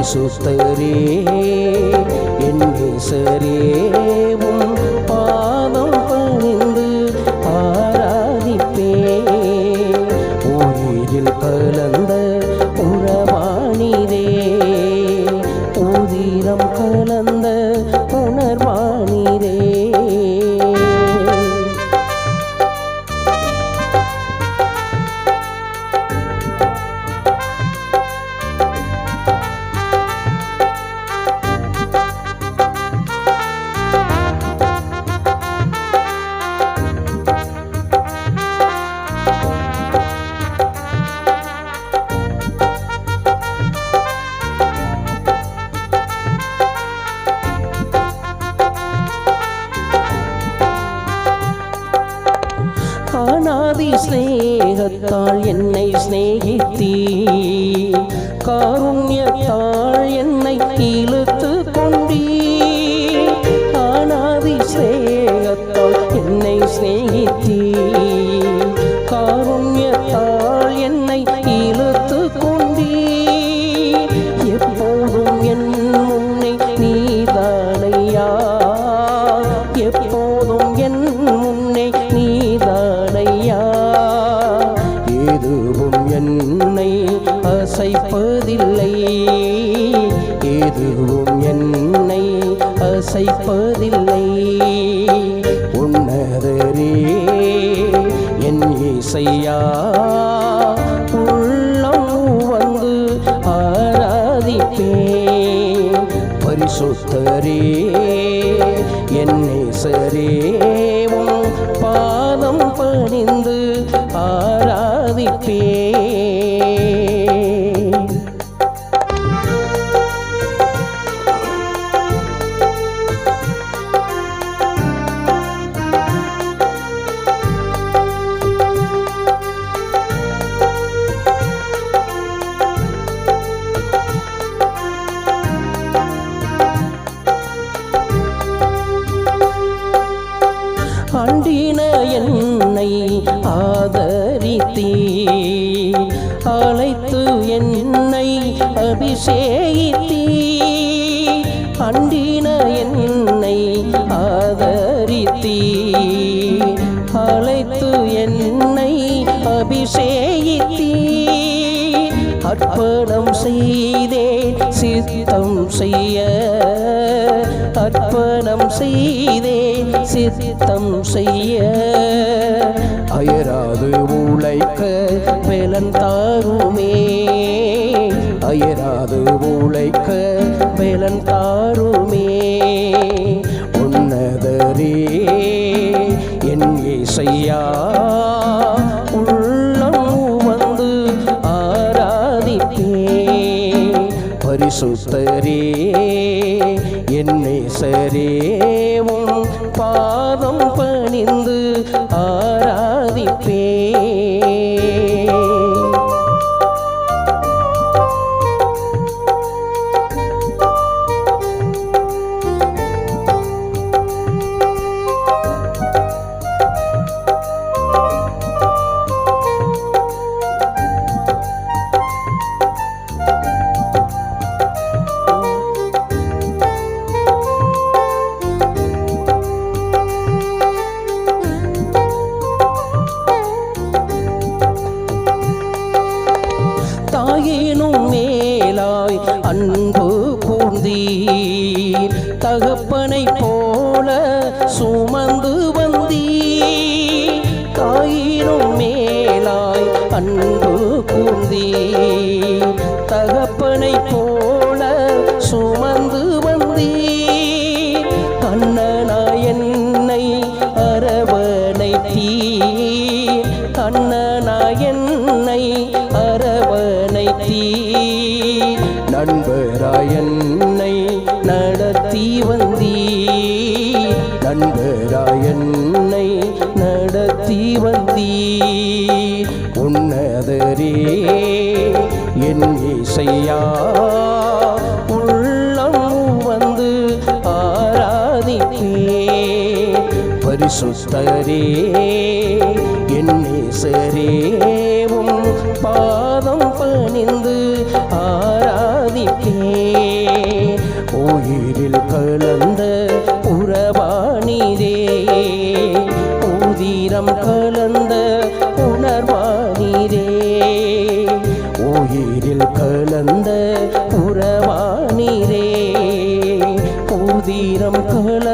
பரிசுத்தரே என் நேசரே உம் பாதம் பணிந்து ஆராதிப்பேன். உயிரில் கலந்த உறவானிரே, உதிரம் கலந்த உணர்வானிரே. அநாதி ஸ்நேகத்தால் என்னை ஸ்நேகித்தீ, காருண்யத்தால் என்னை இழுத்து கொண்டீ. அநாதி ஸ்நேகத்தால் என்னை ஸ்நேகித்தீ, காருண்யத்தால் என்னை இழுத்து கொண்டீ. எப்போதும் என் முன்னே நீதானையா, எப்போதும் என் முன்னே நீதானையா. எதுவும் என்னை அசைப்பதில்லை, எதுவும் என்னை அசைப்பதில்லை. உன்னதரே என் இசையா, உள்ளம் வந்து ஆராதிப்பேன். பரிசுத்தரே என் நேசரே உம் பாதம் பணிந்து ஆராதிப்பேன். அண்டின என்னை ஆதரித்தீ, அழைத்து என்னை அபிஷேகித்தீ. அண்டின என்னை ஆதரித்தீ, அழைத்து என்னை அபிஷேகித்தீ. அர்ப்பணம் செய்தேன் சித்தம் செய்ய, அர்ப்பணம் செய்தேன் சித்தம் செய்ய. அயராது உழைக்க பலன் தாருமே, அயராது உழைக்க பலன் தாருமே. உன்னதரே என் இசையா, உள்ளம் வந்து ஆராதிப்பேன். பரிசுத்தரே என் நேசரே உம் பாதம் பணிந்து ஆராதிப்பேன். தாயினும் மேலாய் அன்பு கூர்ந்தீர், தகப்பனை போல சுமந்து வந்தீர். தாயினும் மேலாய் அன்பு கூர்ந்தீர், தகப்பனை போல சுமந்து வந்தீர். அண்ணனாய் என்னை அரவணைத்தீர், அண்ணனாய் என்னை அரவணைத்தீர். நண்பராய் என்னை நடத்தி வந்தீர், நண்பராய் என்னை நடத்தி வந்தீர். உன்னதரே என் இசையா, உள்ளம் வந்து ஆராதிப்பேன். பரிசுத்தரே என் நேசரே உம் பாதம் பணிந்து ஆராதிப்பேன். கலந்த உறவானீரே உதிரம் கலந்த உணர்வானீரே உயிரில் கலந்த உறவானீரே உதிரம் கலந்த